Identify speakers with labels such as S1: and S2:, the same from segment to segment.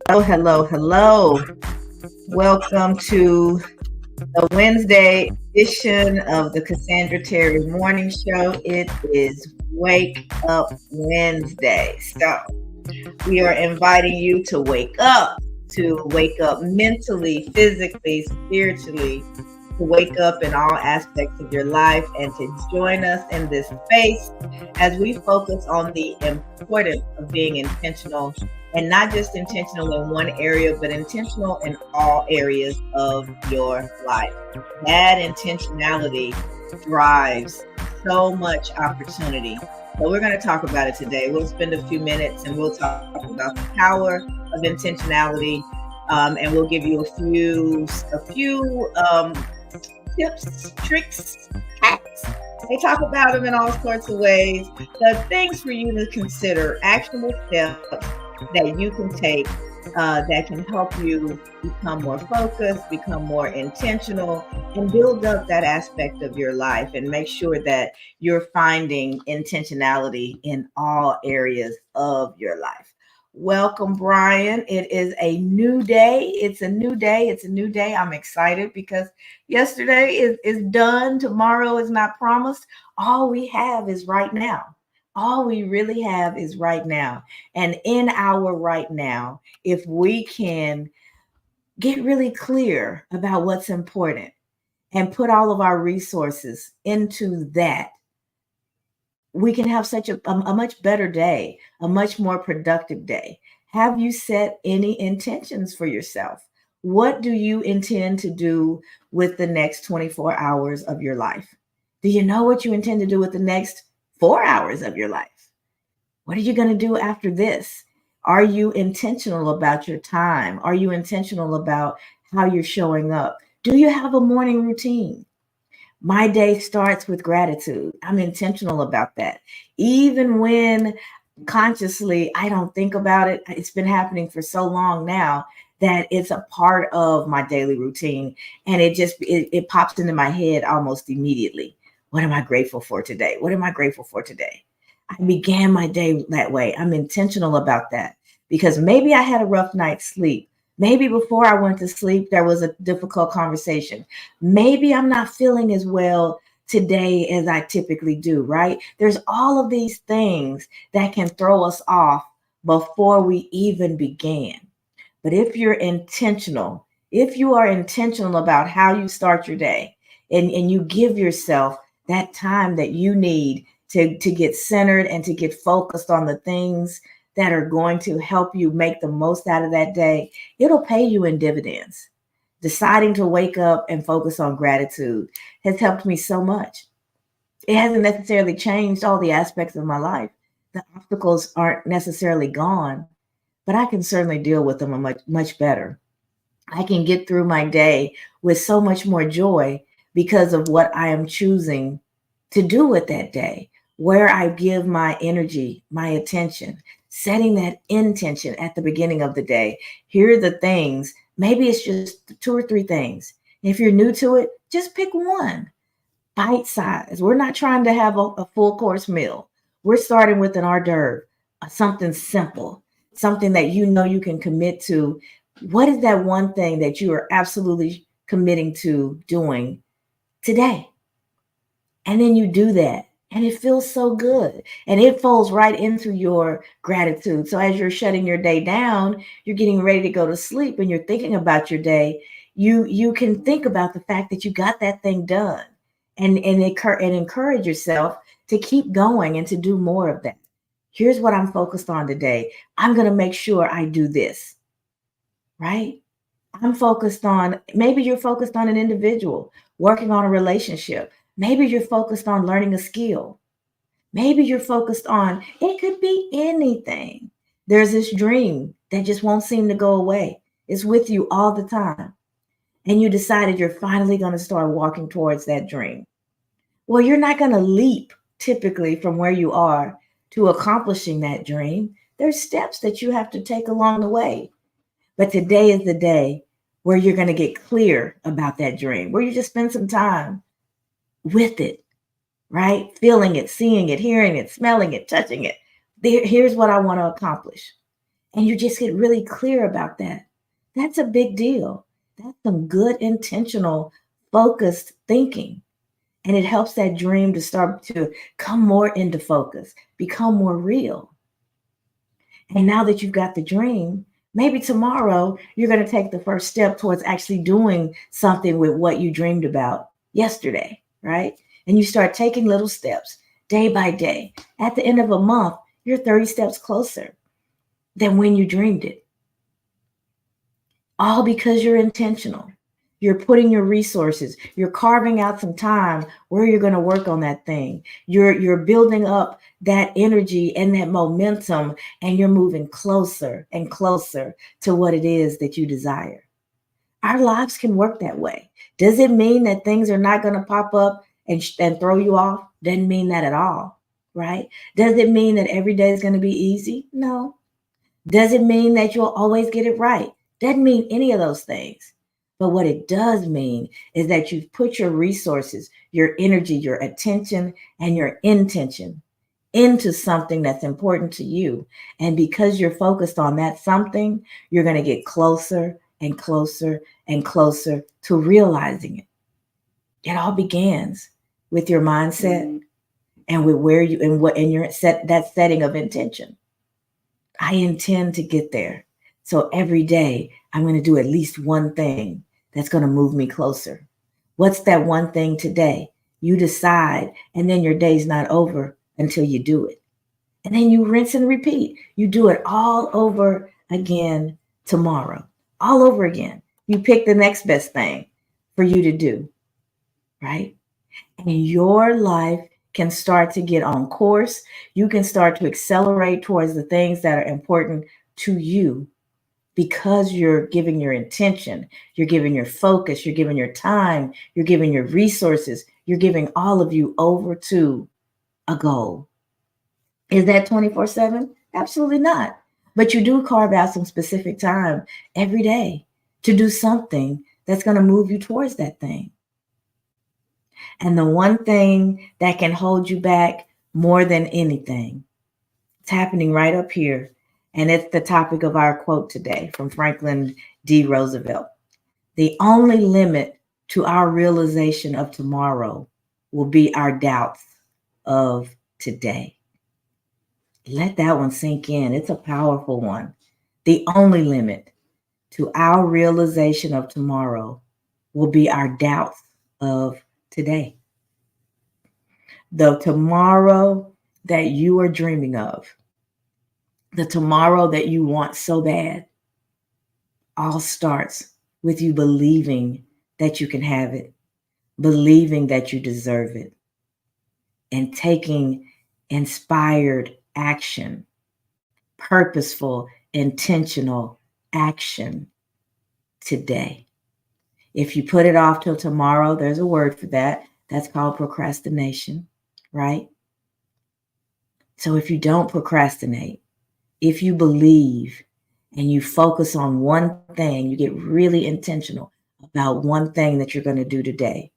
S1: Hello, hello, hello. Welcome to the Wednesday edition of the Cassandra Terry Morning Show. It is Wake Up Wednesday. So, we are inviting you to wake up mentally, physically, spiritually, to wake up in all aspects of your life and to join us in this space as we focus on the importance of being intentional, and not just intentional in one area, but intentional in all areas of your life. That intentionality drives so much opportunity. So we're going to talk about it today. We'll spend a few minutes and we'll talk about the power of intentionality, and we'll give you a few tips, tricks, hacks. They talk about them in all sorts of ways. The things for you to consider, actionable steps that you can take that can help you become more focused, become more intentional, and build up that aspect of your life and make sure that you're finding intentionality in all areas of your life. Welcome, Brian. It is a new day. It's a new day. It's a new day. I'm excited because yesterday is done. Tomorrow is not promised. All we have is right now. All we really have is right now. And in our right now, if we can get really clear about what's important and put all of our resources into that, we can have such a much better day, a much more productive day. Have you set any intentions for yourself? What do you intend to do with the next 24 hours of your life? Do you know what you intend to do with the next 4 hours of your life? What are you going to do after this? Are you intentional about your time? Are you intentional about how you're showing up? Do you have a morning routine? My day starts with gratitude. I'm intentional about that. Even when consciously I don't think about it, it's been happening for so long now that it's a part of my daily routine, and it pops into my head almost immediately. What am I grateful for today? What am I grateful for today? I began my day that way. I'm intentional about that because maybe I had a rough night's sleep. Maybe before I went to sleep, there was a difficult conversation. Maybe I'm not feeling as well today as I typically do, right? There's all of these things that can throw us off before we even began. But if you are intentional about how you start your day, and you give yourself that time that you need to get centered and to get focused on the things that are going to help you make the most out of that day, it'll pay you in dividends. Deciding to wake up and focus on gratitude has helped me so much. It hasn't necessarily changed all the aspects of my life. The obstacles aren't necessarily gone, but I can certainly deal with them much better. I can get through my day with so much more joy because of what I am choosing to do with that day, where I give my energy, my attention, setting that intention at the beginning of the day. Here are the things, maybe it's just two or three things. If you're new to it, just pick one, bite size. We're not trying to have a full course meal. We're starting with an hors d'oeuvre, something simple, something that you know you can commit to. What is that one thing that you are absolutely committing to doing today? And then you do that. And it feels so good. And it falls right into your gratitude. So as you're shutting your day down, you're getting ready to go to sleep and you're thinking about your day. You can think about the fact that you got that thing done, and encourage yourself to keep going and to do more of that. Here's what I'm focused on today. I'm going to make sure I do this, right? I'm focused on, maybe you're focused on an individual, working on a relationship. Maybe you're focused on learning a skill. Maybe you're focused on, it could be anything. There's this dream that just won't seem to go away. It's with you all the time. And you decided you're finally going to start walking towards that dream. Well, you're not going to leap typically from where you are to accomplishing that dream. There's steps that you have to take along the way. But today is the day where you're going to get clear about that dream, where you just spend some time with it, right? Feeling it, seeing it, hearing it, smelling it, touching it. Here's what I want to accomplish. And you just get really clear about that. That's a big deal. That's some good, intentional, focused thinking. And it helps that dream to start to come more into focus, become more real. And now that you've got the dream, maybe tomorrow you're going to take the first step towards actually doing something with what you dreamed about yesterday, right? And you start taking little steps day by day. At the end of a month, you're 30 steps closer than when you dreamed it. All because you're intentional. You're putting your resources, you're carving out some time where you're going to work on that thing. You're building up that energy and that momentum, and you're moving closer and closer to what it is that you desire. Our lives can work that way. Does it mean that things are not going to pop up and throw you off? Doesn't mean that at all, right? Does it mean that every day is going to be easy? No. Does it mean that you'll always get it right? Doesn't mean any of those things. But what it does mean is that you've put your resources, your energy, your attention, and your intention into something that's important to you. And because you're focused on that something, you're going to get closer and closer and closer to realizing it. It all begins with your mindset and with where you and what in your set that setting of intention. I intend to get there. So every day I'm going to do at least one thing that's going to move me closer. What's that one thing today? You decide, and then your day's not over until you do it. And then you rinse and repeat. You do it all over again tomorrow, all over again. You pick the next best thing for you to do, right? And your life can start to get on course. You can start to accelerate towards the things that are important to you because you're giving your intention, you're giving your focus, you're giving your time, you're giving your resources, you're giving all of you over to a goal. Is that 24/7? Absolutely not. But you do carve out some specific time every day to do something that's going to move you towards that thing. And the one thing that can hold you back more than anything, it's happening right up here. And it's the topic of our quote today from Franklin D. Roosevelt. The only limit to our realization of tomorrow will be our doubts of today. Let that one sink in. It's a powerful one. The only limit to our realization of tomorrow will be our doubts of today. The tomorrow that you are dreaming of, the tomorrow that you want so bad, all starts with you believing that you can have it, believing that you deserve it, and taking inspired action, purposeful, intentional action today. If you put it off till tomorrow, there's a word for that. That's called procrastination, right? So if you don't procrastinate, if you believe and you focus on one thing, you get really intentional about one thing that you're going to do today.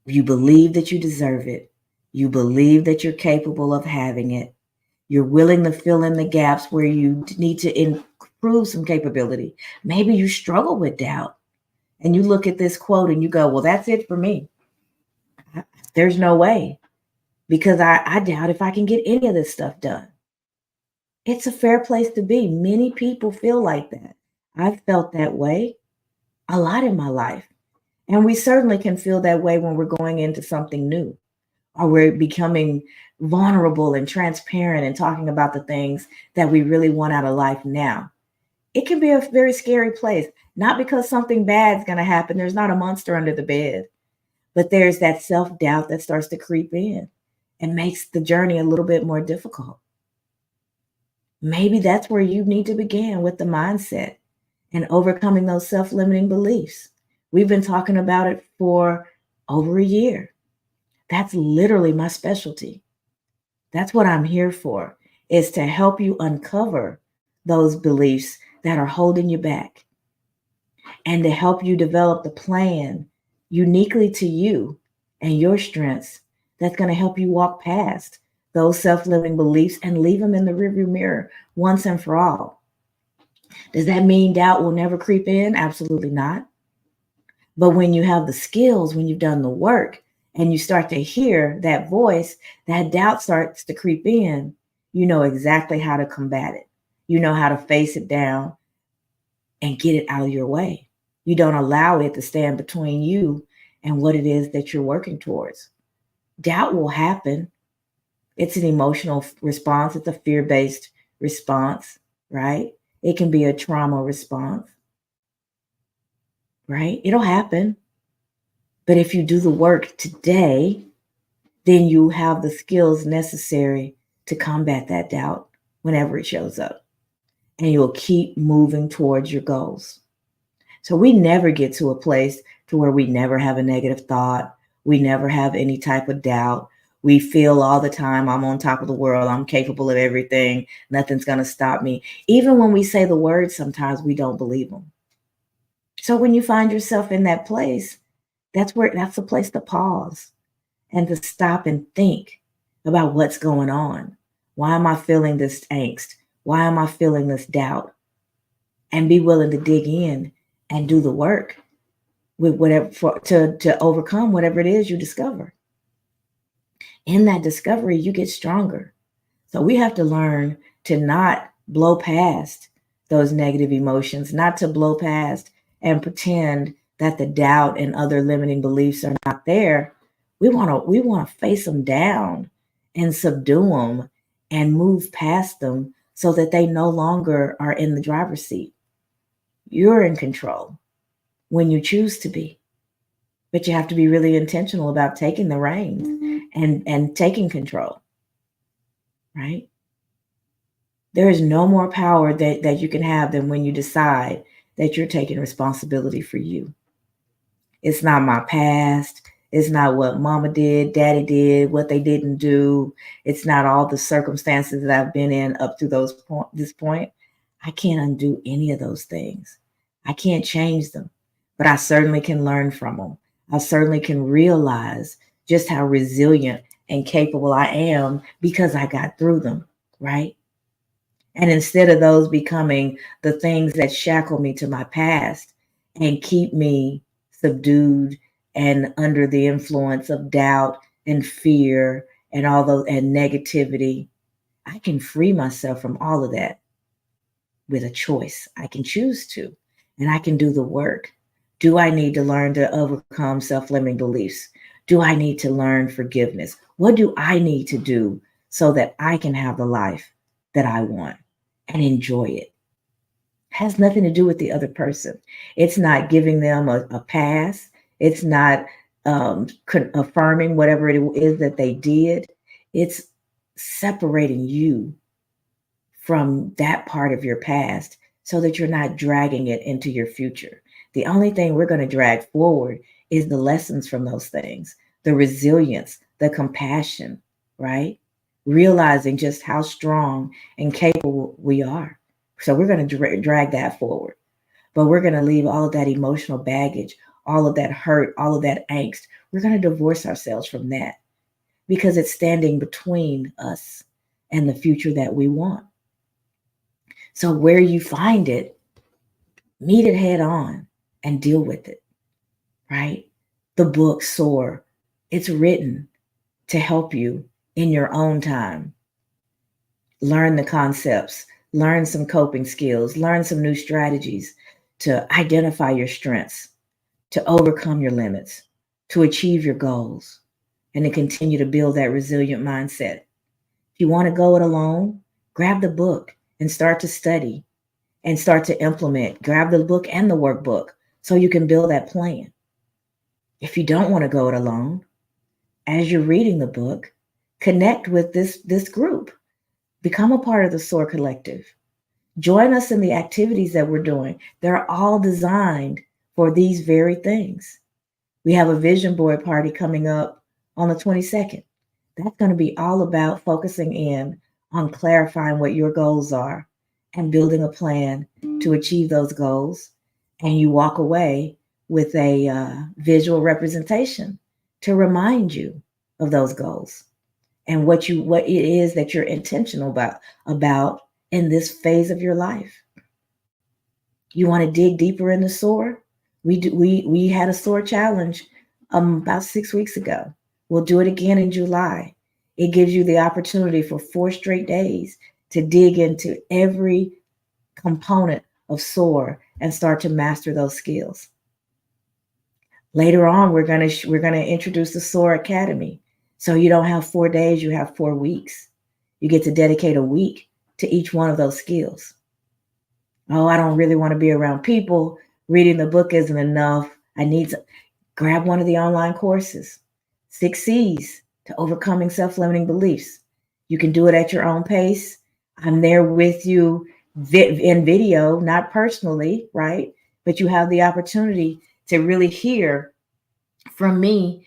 S1: You believe that you deserve it. You believe that you're capable of having it. You're willing to fill in the gaps where you need to improve some capability. Maybe you struggle with doubt and you look at this quote and you go, well, that's it for me. There's no way because I doubt if I can get any of this stuff done. It's a fair place to be. Many people feel like that. I've felt that way a lot in my life. And we certainly can feel that way when we're going into something new or we're becoming vulnerable and transparent and talking about the things that we really want out of life now. It can be a very scary place, not because something bad is going to happen. There's not a monster under the bed, but there's that self-doubt that starts to creep in and makes the journey a little bit more difficult. Maybe that's where you need to begin with the mindset and overcoming those self-limiting beliefs. We've been talking about it for over a year. That's literally my specialty. That's what I'm here for, is to help you uncover those beliefs that are holding you back and to help you develop the plan uniquely to you and your strengths that's going to help you walk past those self-limiting beliefs and leave them in the rearview mirror once and for all. Does that mean doubt will never creep in? Absolutely not. But when you have the skills, when you've done the work, and you start to hear that voice, that doubt starts to creep in, you know exactly how to combat it. You know how to face it down and get it out of your way. You don't allow it to stand between you and what it is that you're working towards. Doubt will happen. It's an emotional response, it's a fear based response, right? It can be a trauma response, right? It'll happen. But if you do the work today, then you have the skills necessary to combat that doubt whenever it shows up. And you'll keep moving towards your goals. So we never get to a place to where we never have a negative thought. We never have any type of doubt. We feel all the time, I'm on top of the world. I'm capable of everything. Nothing's going to stop me. Even when we say the words, sometimes we don't believe them. So when you find yourself in that place, that's the place to pause and to stop and think about what's going on. Why am I feeling this angst? Why am I feeling this doubt? And be willing to dig in and do the work with whatever to overcome whatever it is you discover. In that discovery, you get stronger. So we have to learn to not blow past those negative emotions, not to blow past and pretend that the doubt and other limiting beliefs are not there. We want to face them down and subdue them and move past them so that they no longer are in the driver's seat. You're in control when you choose to be. But you have to be really intentional about taking the reins and taking control, right? There is no more power that you can have than when you decide that you're taking responsibility for you. It's not my past. It's not what mama did, daddy did, what they didn't do. It's not all the circumstances that I've been in up to this point. I can't undo any of those things. I can't change them, but I certainly can learn from them. I certainly can realize just how resilient and capable I am because I got through them, right? And instead of those becoming the things that shackle me to my past and keep me subdued and under the influence of doubt and fear and all those and negativity, I can free myself from all of that with a choice. I can choose to, and I can do the work. Do I need to learn to overcome self-limiting beliefs? Do I need to learn forgiveness? What do I need to do so that I can have the life that I want and enjoy it? It has nothing to do with the other person. It's not giving them a pass. It's not affirming whatever it is that they did. It's separating you from that part of your past so that you're not dragging it into your future. The only thing we're going to drag forward is the lessons from those things, the resilience, the compassion, right? Realizing just how strong and capable we are. So we're going to drag that forward, but we're going to leave all of that emotional baggage, all of that hurt, all of that angst. We're going to divorce ourselves from that because it's standing between us and the future that we want. So where you find it, meet it head on and deal with it, right? The book Soar, it's written to help you in your own time. Learn the concepts, learn some coping skills, learn some new strategies to identify your strengths, to overcome your limits, to achieve your goals, and to continue to build that resilient mindset. If you want to go it alone, grab the book and start to study and start to implement. Grab the book and the workbook so you can build that plan. If you don't want to go it alone, as you're reading the book, connect with this group. Become a part of the SOAR Collective. Join us in the activities that we're doing. They're all designed for these very things. We have a vision board party coming up on the 22nd. That's going to be all about focusing in on clarifying what your goals are and building a plan to achieve those goals. And you walk away with a visual representation to remind you of those goals. and what it is that you're intentional about in this phase of your life. You want to dig deeper in the SOAR? We had a SOAR challenge about 6 weeks ago. We'll do it again in July. It gives you the opportunity for 4 straight days to dig into every component of SOAR and start to master those skills. Later on, we're gonna introduce the SOAR Academy. So you don't have 4 days, you have 4 weeks. You get to dedicate a week to each one of those skills. Oh, I don't really want to be around people. Reading the book isn't enough. I need to grab one of the online courses. 6 C's to overcoming self-limiting beliefs. You can do it at your own pace. I'm there with you in video, not personally, right? But you have the opportunity to really hear from me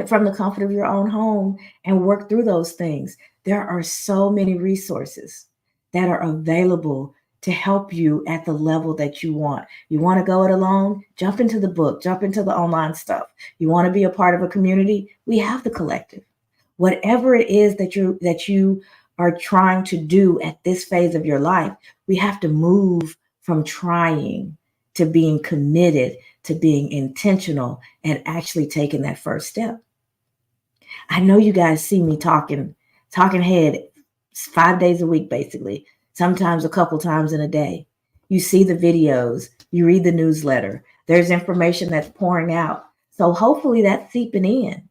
S1: from the comfort of your own home and work through those things. There are so many resources that are available to help you at the level that you want. You want to go it alone? Jump into the book, jump into the online stuff. You want to be a part of a community? We have the collective. Whatever it is that you are trying to do at this phase of your life, we have to move from trying to being committed, to being intentional and actually taking that first step. I know you guys see me talking head 5 days a week, basically, sometimes a couple times in a day. You see the videos, you read the newsletter, there's information that's pouring out. So hopefully that's seeping in.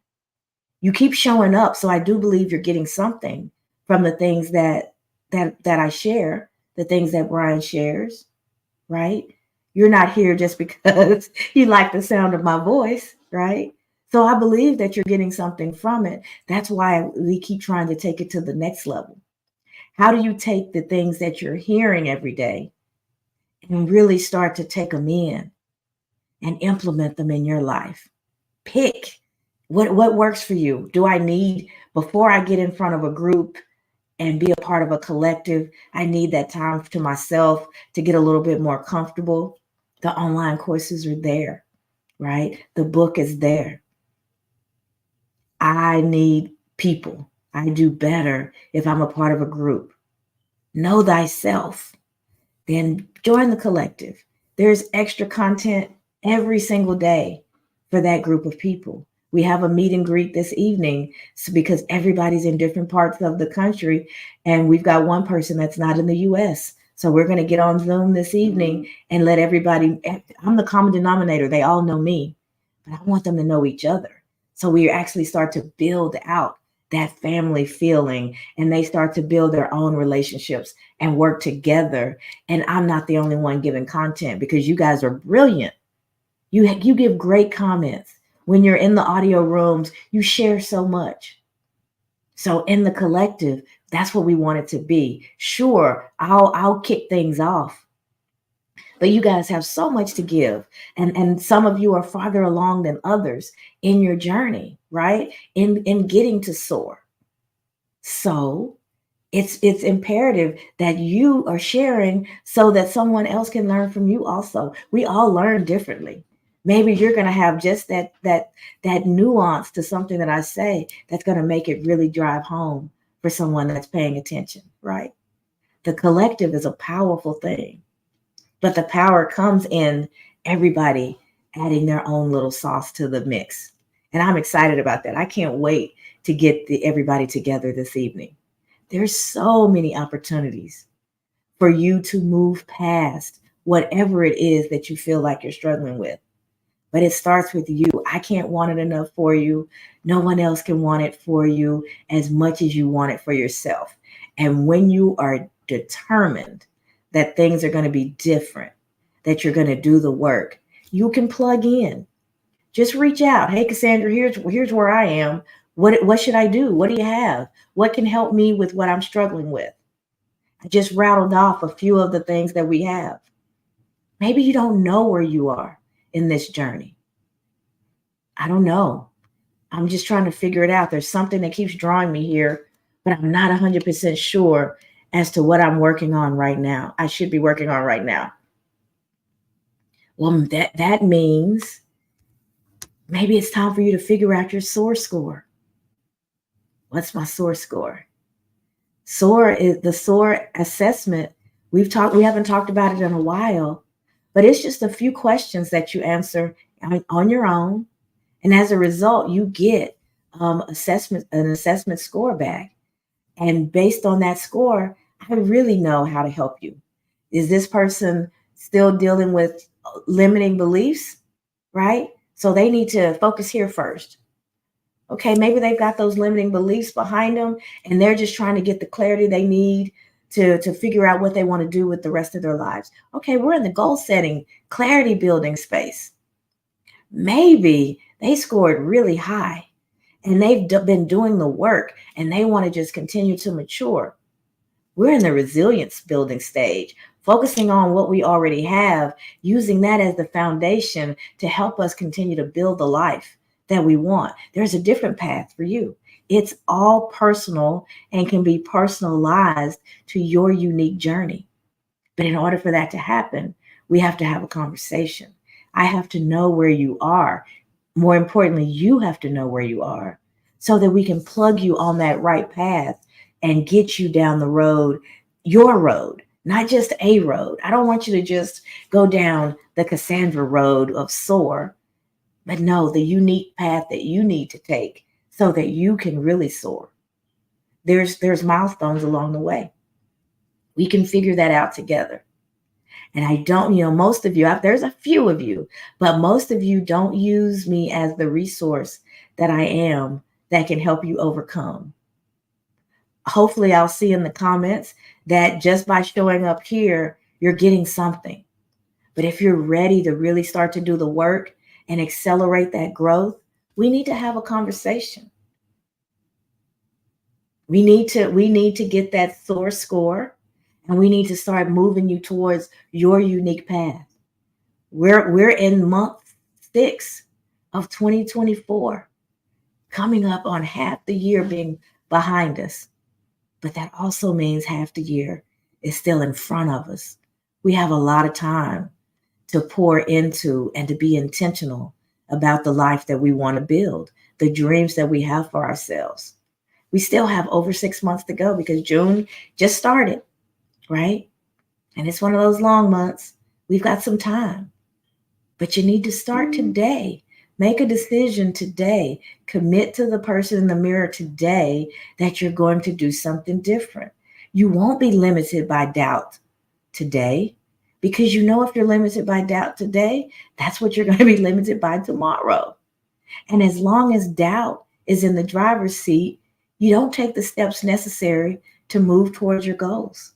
S1: You keep showing up. So I do believe you're getting something from the things that I share, the things that Brian shares, right? You're not here just because you like the sound of my voice, right? So I believe that you're getting something from it. That's why we keep trying to take it to the next level. How do you take the things that you're hearing every day and really start to take them in and implement them in your life? Pick what works for you. Do I need, before I get in front of a group and be a part of a collective, I need that time to myself to get a little bit more comfortable? The online courses are there, right? The book is there. I need people. I do better if I'm a part of a group. Know thyself. Then join the collective. There's extra content every single day for that group of people. We have a meet and greet this evening because everybody's in different parts of the country, and we've got one person that's not in the US. So we're going to get on Zoom this evening and let everybody, I'm the common denominator. They all know me, but I want them to know each other. So we actually start to build out that family feeling, and they start to build their own relationships and work together. And I'm not the only one giving content because you guys are brilliant. You give great comments. When you're in the audio rooms, you share so much. So in the collective, that's what we want it to be. Sure, I'll kick things off, but you guys have so much to give, and some of you are farther along than others in your journey, right? In getting to SOAR. So it's imperative that you are sharing so that someone else can learn from you also. We all learn differently. Maybe you're going to have just that nuance to something that I say that's going to make it really drive home for someone that's paying attention, right? The collective is a powerful thing, but the power comes in everybody adding their own little sauce to the mix. And I'm excited about that. I can't wait to get everybody together this evening. There's so many opportunities for you to move past whatever it is that you feel like you're struggling with. But it starts with you. I can't want it enough for you. No one else can want it for you as much as you want it for yourself. And when you are determined that things are going to be different, that you're going to do the work, you can plug in. Just reach out. Hey, Cassandra, here's where I am. What should I do? What do you have? What can help me with what I'm struggling with? I just rattled off a few of the things that we have. Maybe you don't know where you are in this journey. I don't know. I'm just trying to figure it out. There's something that keeps drawing me here, but I'm not 100% sure as to what I'm working on right now. I should be working on right now. Well, that means maybe it's time for you to figure out your SOAR score. What's my SOAR score? SOAR is the SOAR assessment. We haven't talked about it in a while, but it's just a few questions that you answer on your own. And as a result, you get an assessment score back. And based on that score, I really know how to help you. Is this person still dealing with limiting beliefs? Right? So they need to focus here first. Okay, maybe they've got those limiting beliefs behind them and they're just trying to get the clarity they need to figure out what they want to do with the rest of their lives. Okay, we're in the goal setting, clarity building space. Maybe they scored really high and they've been doing the work and they want to just continue to mature. We're in the resilience building stage, focusing on what we already have, using that as the foundation to help us continue to build the life that we want. There's a different path for you. It's all personal and can be personalized to your unique journey. But in order for that to happen, we have to have a conversation. I have to know where you are. More importantly, you have to know where you are so that we can plug you on that right path and get you down the road, your road, not just a road. I don't want you to just go down the Cassandra road of SOAR, but no, the unique path that you need to take so that you can really soar. There's milestones along the way. We can figure that out together. And I don't, most of you, there's a few of you, but most of you don't use me as the resource that I am that can help you overcome. Hopefully I'll see in the comments that just by showing up here, you're getting something. But if you're ready to really start to do the work and accelerate that growth, we need to have a conversation. We need to get that SOAR score, and we need to start moving you towards your unique path. We're in month 6 of 2024, coming up on half the year being behind us. But that also means half the year is still in front of us. We have a lot of time to pour into and to be intentional about the life that we want to build, the dreams that we have for ourselves. We still have over 6 months to go because June just started, right? And it's one of those long months. We've got some time, but you need to start today. Make a decision today. Commit to the person in the mirror today that you're going to do something different. You won't be limited by doubt today because if you're limited by doubt today, that's what you're going to be limited by tomorrow. And as long as doubt is in the driver's seat, you don't take the steps necessary to move towards your goals.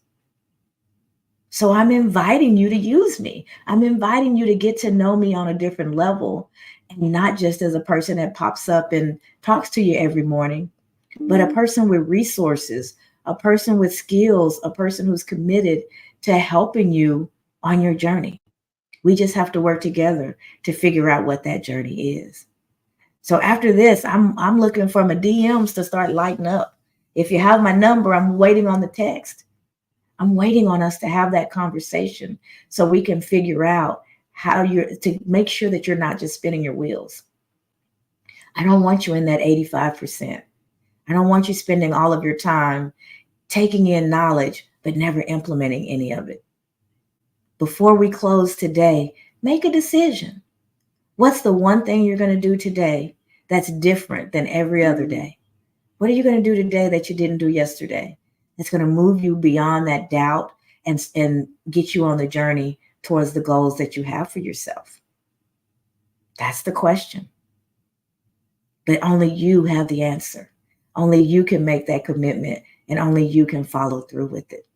S1: So I'm inviting you to use me. I'm inviting you to get to know me on a different level, and not just as a person that pops up and talks to you every morning, but a person with resources, a person with skills, a person who's committed to helping you on your journey. We just have to work together to figure out what that journey is. So after this, I'm looking for my DMs to start lighting up. If you have my number, I'm waiting on the text. I'm waiting on us to have that conversation so we can figure out how to make sure that you're not just spinning your wheels. I don't want you in that 85%. I don't want you spending all of your time taking in knowledge, but never implementing any of it. Before we close today, make a decision. What's the one thing you're going to do today that's different than every other day? What are you going to do today that you didn't do yesterday? It's going to move you beyond that doubt and get you on the journey towards the goals that you have for yourself. That's the question. But only you have the answer. Only you can make that commitment, and only you can follow through with it.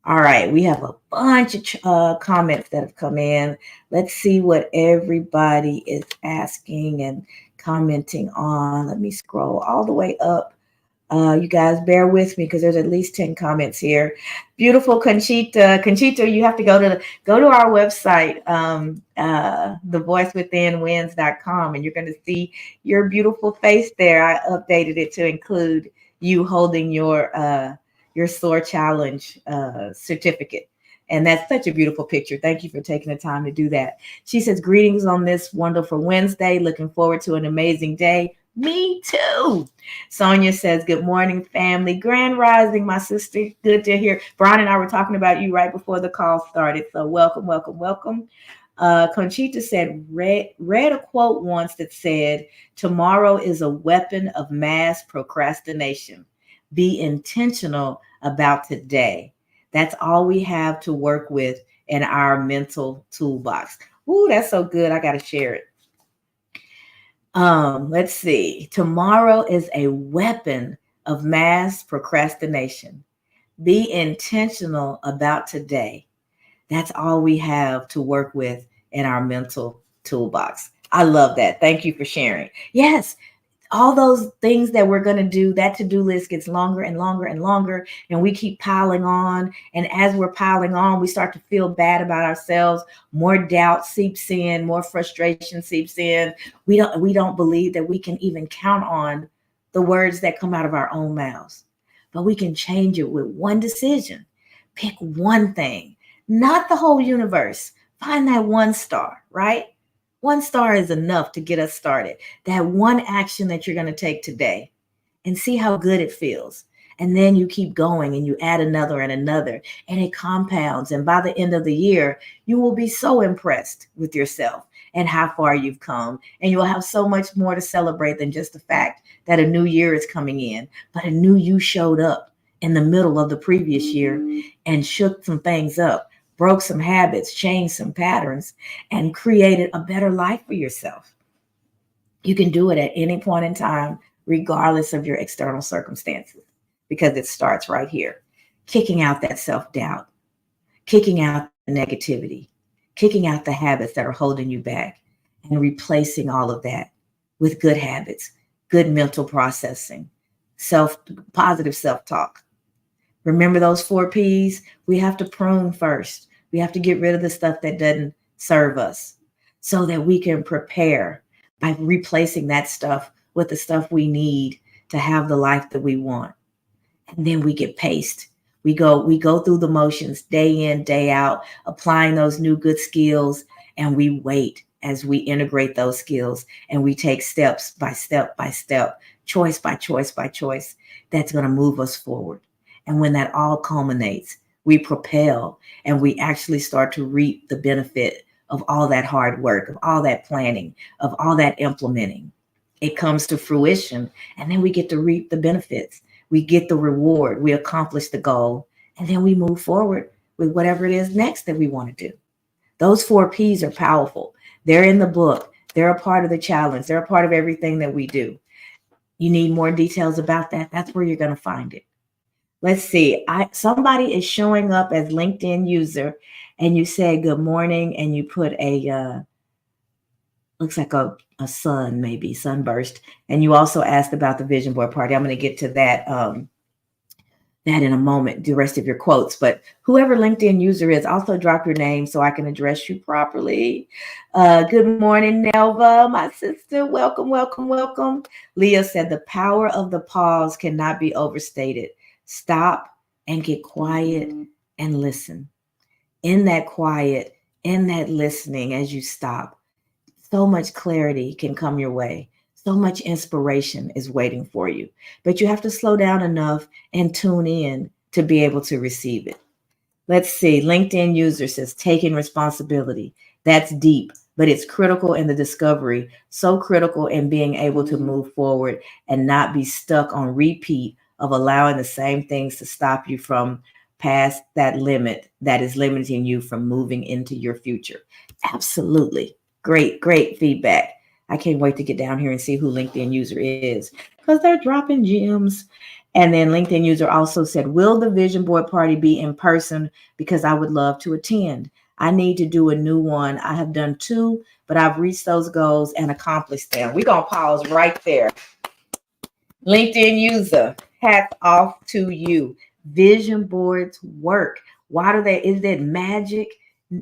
S1: All right, we have a bunch of comments that have come in. Let's see what everybody is asking and commenting on. Let me scroll all the way up. You guys bear with me because there's at least 10 comments here. Beautiful Conchita. Conchita, you have to go to our website, thevoicewithinwins.com, and you're going to see your beautiful face there. I updated it to include you holding your SOAR Challenge certificate. And that's such a beautiful picture. Thank you for taking the time to do that. She says, greetings on this wonderful Wednesday. Looking forward to an amazing day. Me too. Sonia says, good morning, family. Grand rising, my sister. Good to hear. Brian and I were talking about you right before the call started. So welcome, welcome, welcome. Conchita said, read a quote once that said, tomorrow is a weapon of mass procrastination. Be intentional about today. That's all we have to work with in our mental toolbox. Ooh, that's so good. I got to share it. Let's see. Tomorrow is a weapon of mass procrastination. Be intentional about today. That's all we have to work with in our mental toolbox. I love that. Thank you for sharing. Yes, all those things that we're going to do, that to-do list gets longer and longer and longer, and we keep piling on. And as we're piling on, we start to feel bad about ourselves. More doubt seeps in, more frustration seeps in. We don't believe that we can even count on the words that come out of our own mouths. But we can change it with one decision. Pick one thing, not the whole universe. Find that one star, right? One star is enough to get us started. That one action that you're going to take today, and see how good it feels. And then you keep going and you add another and another, and it compounds. And by the end of the year, you will be so impressed with yourself and how far you've come. And you'll have so much more to celebrate than just the fact that a new year is coming in, but a new you showed up in the middle of the previous year and shook some things up, broke some habits, changed some patterns, and created a better life for yourself. You can do it at any point in time, regardless of your external circumstances, because it starts right here. Kicking out that self-doubt, kicking out the negativity, kicking out the habits that are holding you back, and replacing all of that with good habits, good mental processing, positive self-talk. Remember those 4 P's? We have to prune first. We have to get rid of the stuff that doesn't serve us so that we can prepare by replacing that stuff with the stuff we need to have the life that we want. And then we get paced. We go through the motions day in, day out, applying those new good skills, and we wait as we integrate those skills, and we take steps by step by step, choice by choice by choice, that's going to move us forward. And when that all culminates, we propel and we actually start to reap the benefit of all that hard work, of all that planning, of all that implementing. It comes to fruition, and then we get to reap the benefits. We get the reward, we accomplish the goal, and then we move forward with whatever it is next that we want to do. Those 4 P's are powerful. They're in the book. They're a part of the challenge. They're a part of everything that we do. You need more details about that? That's where you're going to find it. Let's see. Somebody is showing up as LinkedIn user, and you say good morning, and you put a looks like a sun, maybe sunburst. And you also asked about the vision board party. I'm going to get to that in a moment, the rest of your quotes. But whoever LinkedIn user is, also drop your name so I can address you properly. Good morning, Nelva, my sister. Welcome, welcome, welcome. Leah said the power of the pause cannot be overstated. Stop and get quiet and listen. In that quiet, in that listening, as you stop, so much clarity can come your way. So much inspiration is waiting for you. But you have to slow down enough and tune in to be able to receive it. Let's see. LinkedIn user says taking responsibility. That's deep, but it's critical in the discovery. So critical in being able to move forward and not be stuck on repeat of allowing the same things to stop you from past that limit that is limiting you from moving into your future. Absolutely. Great, great feedback. I can't wait to get down here and see who LinkedIn user is, because they're dropping gems. And then LinkedIn user also said, will the vision board party be in person? Because I would love to attend. I need to do a new one. I have done 2, but I've reached those goals and accomplished them. We're going to pause right there. LinkedIn user, hats off to you. Vision boards work. Why do they? Is it magic?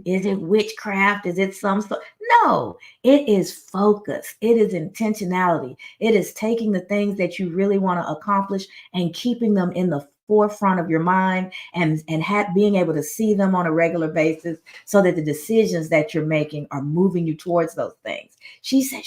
S1: Is it witchcraft? Is it some sort? No, it is focus. It is intentionality. It is taking the things that you really want to accomplish and keeping them in the forefront of your mind, and being able to see them on a regular basis so that the decisions that you're making are moving you towards those things. She said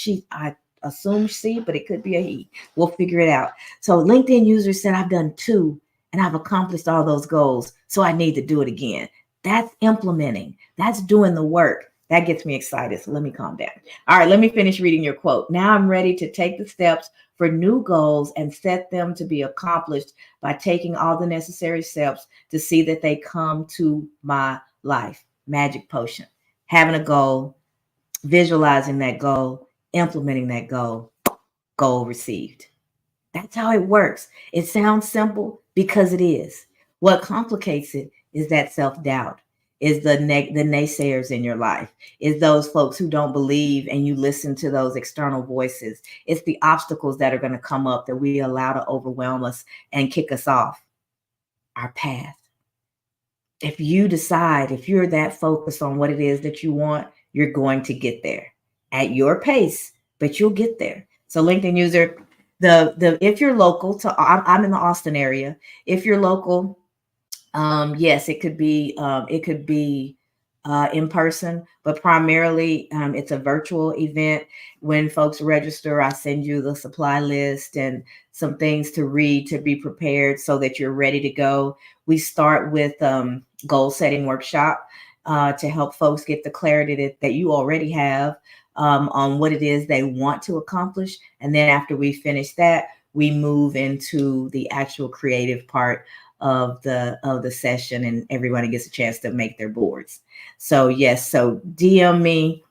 S1: assume she, but it could be a he. We'll figure it out. So LinkedIn user said, I've done 2 and I've accomplished all those goals. So I need to do it again. That's implementing. That's doing the work. That gets me excited. So let me calm down. All right, let me finish reading your quote. Now I'm ready to take the steps for new goals and set them to be accomplished by taking all the necessary steps to see that they come to my life. Magic potion. Having a goal, visualizing that goal, implementing that goal, goal received. That's how it works. It sounds simple because it is. What complicates it is that self-doubt, is the naysayers in your life, is those folks who don't believe and you listen to those external voices. It's the obstacles that are going to come up that we allow to overwhelm us and kick us off our path. If you decide, if you're that focused on what it is that you want, you're going to get there at your pace, but you'll get there. So LinkedIn user, if you're local to, I'm in the Austin area. If you're local, yes, it could be in person, but primarily it's a virtual event. When folks register, I send you the supply list and some things to read to be prepared so that you're ready to go. We start with goal setting workshop to help folks get the clarity that you already have on what it is they want to accomplish. And then after we finish that, we move into the actual creative part of the session, and everybody gets a chance to make their boards. So yes, so DM me.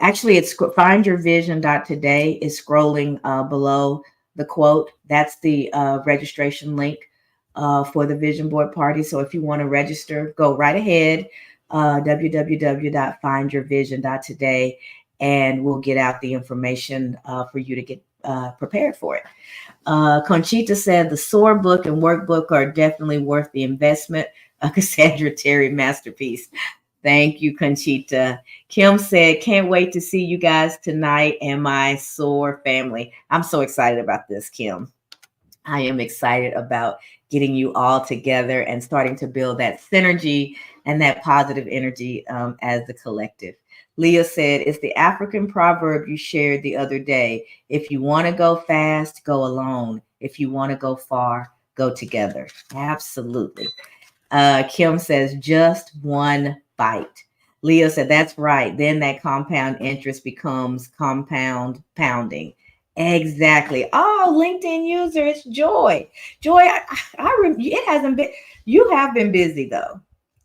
S1: Actually, it's findyourvision.today is scrolling below the quote. That's the registration link for the vision board party. So if you want to register, go right ahead, www.findyourvision.today, and we'll get out the information for you to get prepared for it. Conchita said the SOAR book and workbook are definitely worth the investment. Cassandra Terry masterpiece. Thank you, Conchita. Kim said, can't wait to see you guys tonight and my SOAR family. I'm so excited about this, Kim. I am excited about getting you all together and starting to build that synergy and that positive energy as the collective. Leah said, it's the African proverb you shared the other day. If you want to go fast, go alone. If you want to go far, go together. Absolutely. Kim says, just one bite. Leah said, that's right. Then that compound interest becomes compound pounding. Exactly. Oh, LinkedIn user, it's Joy. Joy, it hasn't been, you have been busy though.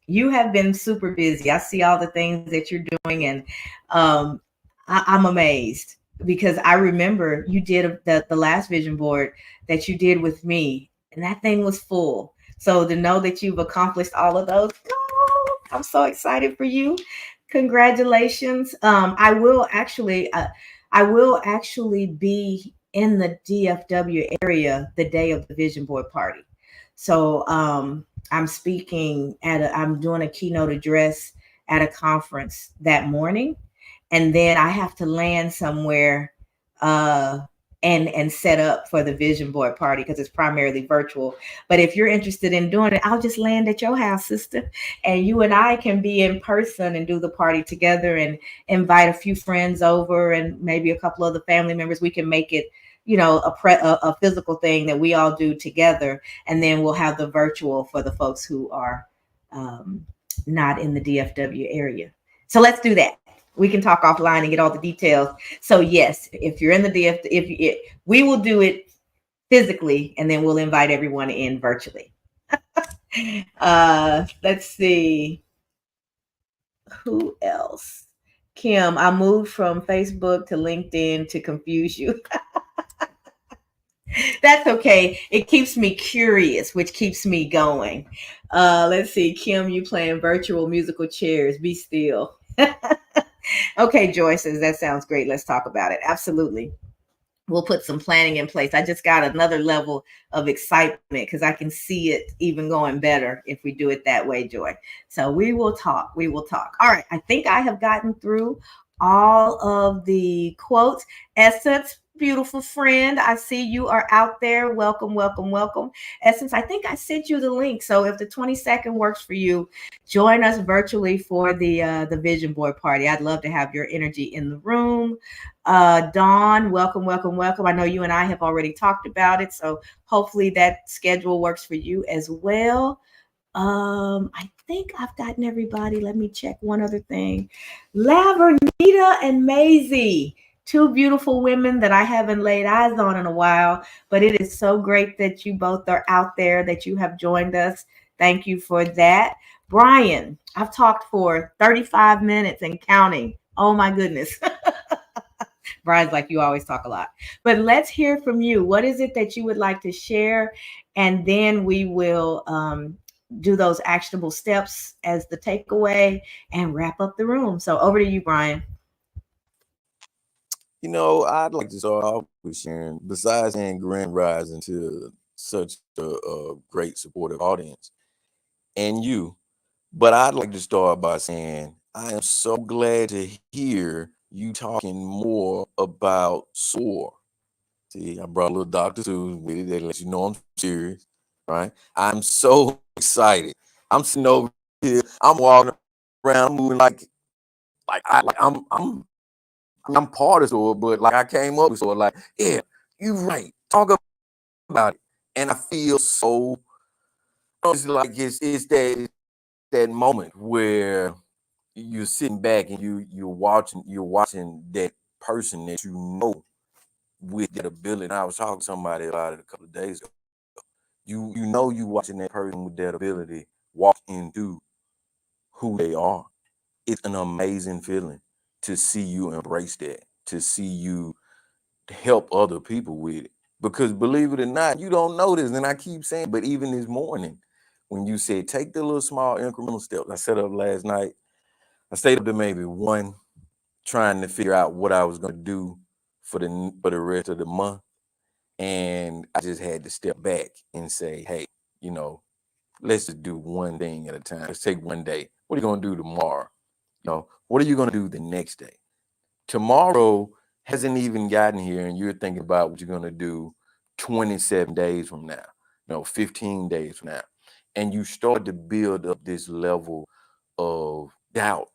S1: You have been super busy. I see all the things that you're doing, and I'm amazed because I remember you did the last vision board that you did with me, and that thing was full. So to know that you've accomplished all of those, oh, I'm so excited for you. Congratulations. I will actually be in the DFW area the day of the vision board party. So I'm speaking I'm doing a keynote address at a conference that morning. And then I have to land somewhere and set up for the vision board party because it's primarily virtual. But if you're interested in doing it, I'll just land at your house, sister. And you and I can be in person and do the party together and invite a few friends over and maybe a couple of the family members. We can make it, a physical thing that we all do together. And then we'll have the virtual for the folks who are not in the DFW area. So let's do that. We can talk offline and get all the details. So yes, if you're in the DF, we will do it physically, and then we'll invite everyone in virtually. Let's see. Who else? Kim, I moved from Facebook to LinkedIn to confuse you. That's okay. It keeps me curious, which keeps me going. Let's see. Kim, you playing virtual musical chairs. Be still. Okay, Joy says, that sounds great. Let's talk about it. Absolutely. We'll put some planning in place. I just got another level of excitement because I can see it even going better if we do it that way, Joy. So we will talk. We will talk. All right. I think I have gotten through all of the quotes. Essence, beautiful friend, I see you are out there. Welcome, welcome, welcome. Essence, I think I sent you the link. So if the 22nd works for you, join us virtually for the vision board party. I'd love to have your energy in the room. room. Dawn, welcome, welcome, welcome. I know you and I have already talked about it, so hopefully that schedule works for you as well. I think I've gotten everybody. Let me check one other thing. Lavernita and Maisie, two beautiful women that I haven't laid eyes on in a while, but it is so great that you both are out there, that you have joined us. Thank you for that. Brian, I've talked for 35 minutes and counting. Oh my goodness. Brian's like, you always talk a lot. But let's hear from you. What is it that you would like to share? And then we will do those actionable steps as the takeaway and wrap up the room. So over to you, Brian.
S2: I'd like to start off with sharing, besides saying grand rising to such a great supportive audience and you, but I'd like to start by saying I am so glad to hear you talking more about SOAR. See, I brought a little Dr. Seuss with it that lets you know I'm serious, right? I'm so excited. I'm sitting over here, I'm walking around, moving I'm part of SOAR, but like I came up with SOAR, like, yeah, you're right. Talk about it. And I feel so, it's like it's that moment where you're sitting back and you're watching that person that you know with that ability. And I was talking to somebody about it a couple of days ago. You watching that person with that ability walk into who they are. It's an amazing feeling to see you embrace that, to see you help other people with it. Because believe it or not, you don't know this, and I keep saying, but even this morning, when you said take the little small incremental steps, I set up last night. I stayed up to maybe one, trying to figure out what I was going to do for the rest of the month, and I just had to step back and say, hey, you know, let's just do one thing at a time. Let's take one day. What are you going to do tomorrow? What are you going to do the next day? Tomorrow hasn't even gotten here, and you're thinking about what you're going to do 27 days from now, 15 days from now. And you start to build up this level of doubt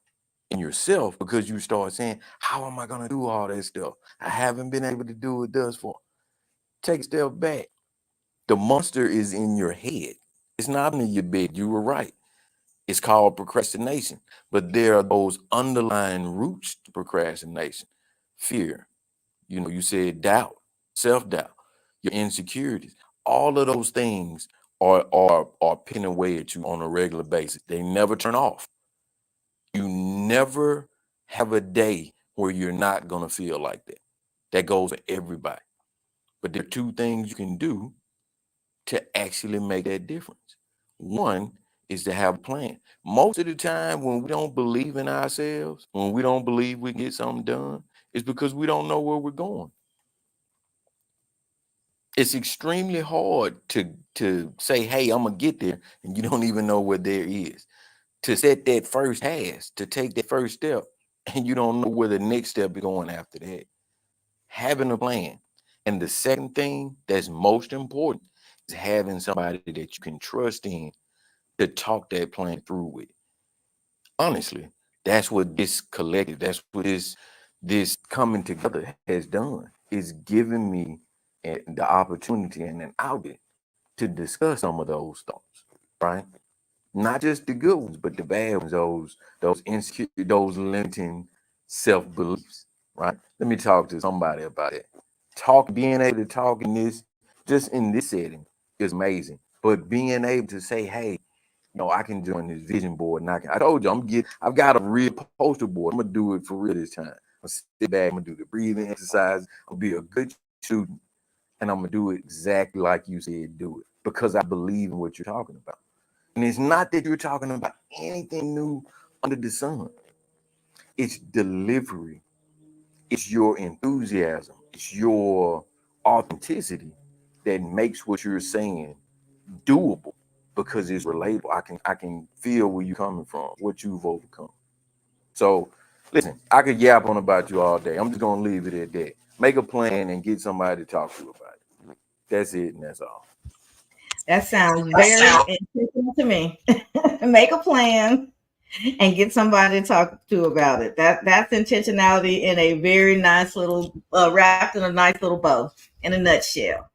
S2: in yourself because you start saying, how am I going to do all that stuff? I haven't been able to do it thus far. Take a step back. The monster is in your head. It's not in your bed. You were right. It's called procrastination. But there are those underlying roots to procrastination. Fear. You said doubt, self-doubt, your insecurities. All of those things are picking away at you on a regular basis. They never turn off. You never have a day where you're not gonna feel like that. That goes for everybody. But there are two things you can do to actually make that difference. One is to have a plan. Most of the time, when we don't believe in ourselves, when we don't believe we can get something done, it's because we don't know where we're going. It's extremely hard to say, hey, I'm gonna get there, and you don't even know what there is. To set that first task, to take that first step, and you don't know where the next step is going after that. Having a plan. And the second thing that's most important is having somebody that you can trust in to talk that plan through with. Honestly, that's what this collective, that's what this coming together has done. It's given me the opportunity and an outlet to discuss some of those thoughts, right? Not just the good ones, but the bad ones, those insecure, those limiting self-beliefs, right? Let me talk to somebody about it. Being able to talk in this, just in this setting, is amazing. But being able to say, hey, I can join this vision board, and I told you, I've got a real poster board. I'm gonna do it for real this time. I'm gonna sit back, I'm gonna do the breathing exercise. I'll be a good student, and I'm gonna do it exactly like you said, do it, because I believe in what you're talking about. And it's not that you're talking about anything new under the sun. It's delivery. It's your enthusiasm. It's your authenticity that makes what you're saying doable because it's relatable. I can feel where you're coming from, what you've overcome. So listen, I could yap on about you all day. I'm just gonna leave it at that. Make a plan and get somebody to talk to you about it. That's it, and that's all.
S1: That sounds very intentional to me. Make a plan and get somebody to talk to about it. That's intentionality in a very nice little wrapped in a nice little bow in a nutshell.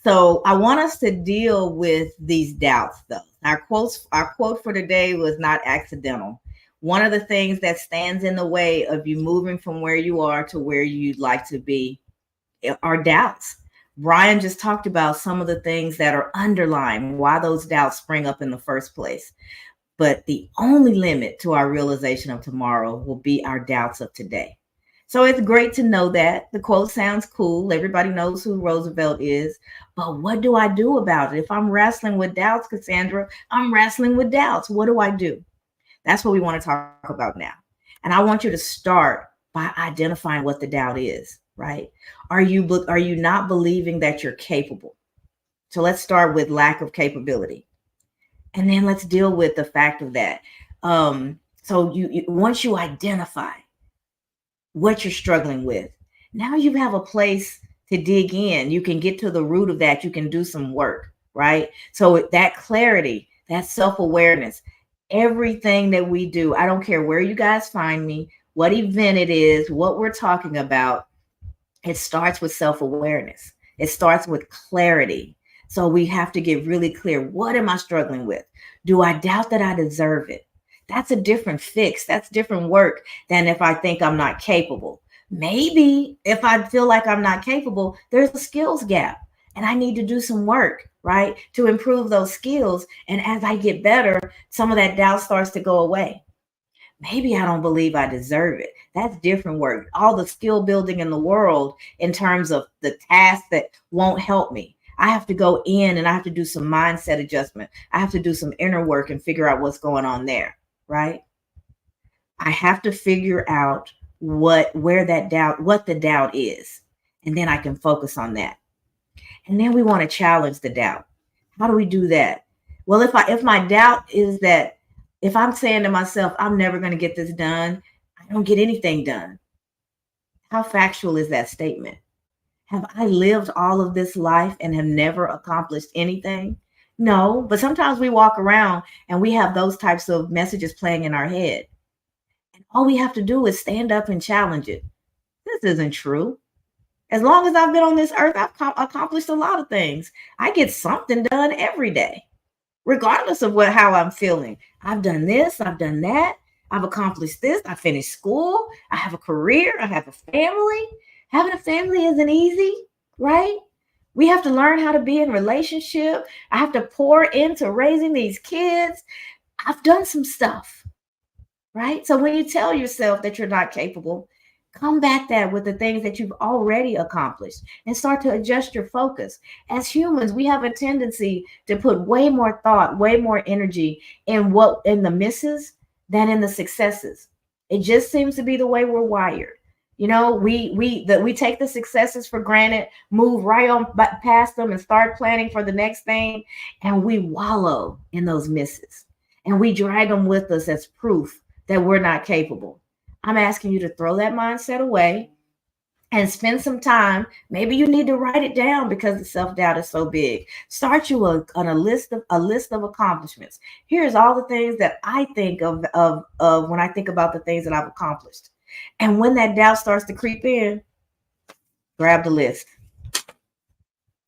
S1: So I want us to deal with these doubts though. Our quote for today was not accidental. One of the things that stands in the way of you moving from where you are to where you'd like to be are doubts. Brian just talked about some of the things that are underlying why those doubts spring up in the first place. But the only limit to our realization of tomorrow will be our doubts of today. So it's great to know that. The quote sounds cool. Everybody knows who Roosevelt is. But what do I do about it? If I'm wrestling with doubts, Cassandra, I'm wrestling with doubts. What do I do? That's what we want to talk about now. And I want you to start by identifying what the doubt is, right? Are you not believing that you're capable? So let's start with lack of capability. And then let's deal with the fact of that. So you once you identify what you're struggling with, now you have a place to dig in. You can get to the root of that. You can do some work, right? So that clarity, that self-awareness, everything that we do, I don't care where you guys find me, what event it is, what we're talking about, it starts with self-awareness. It starts with clarity. So we have to get really clear. What am I struggling with? Do I doubt that I deserve it? That's a different fix. That's different work than if I think I'm not capable. Maybe if I feel like I'm not capable, there's a skills gap and I need to do some work, right? To improve those skills. And as I get better, some of that doubt starts to go away. Maybe I don't believe I deserve it. That's different work. All the skill building in the world in terms of the tasks that won't help me. I have to go in and I have to do some mindset adjustment. I have to do some inner work and figure out what's going on there, right? I have to figure out what the doubt is. And then I can focus on that. And then we want to challenge the doubt. How do we do that? Well, if my doubt is that if I'm saying to myself, I'm never going to get this done, I don't get anything done. How factual is that statement? Have I lived all of this life and have never accomplished anything? No, but sometimes we walk around and we have those types of messages playing in our head. And all we have to do is stand up and challenge it. This isn't true. As long as I've been on this earth, I've accomplished a lot of things. I get something done every day, regardless of how I'm feeling. I've done this, I've done that, I've accomplished this, I finished school, I have a career, I have a family. Having a family isn't easy, right? We have to learn how to be in relationship. I have to pour into raising these kids. I've done some stuff, right? So when you tell yourself that you're not capable, combat that with the things that you've already accomplished and start to adjust your focus. As humans, we have a tendency to put way more thought, way more energy in the misses than in the successes. It just seems to be the way we're wired. You know, we take the successes for granted, move right on past them and start planning for the next thing, and we wallow in those misses. And we drag them with us as proof that we're not capable. I'm asking you to throw that mindset away and spend some time. Maybe you need to write it down because the self-doubt is so big. Start you on a list of accomplishments. Here's all the things that I think of when I think about the things that I've accomplished. And when that doubt starts to creep in, grab the list.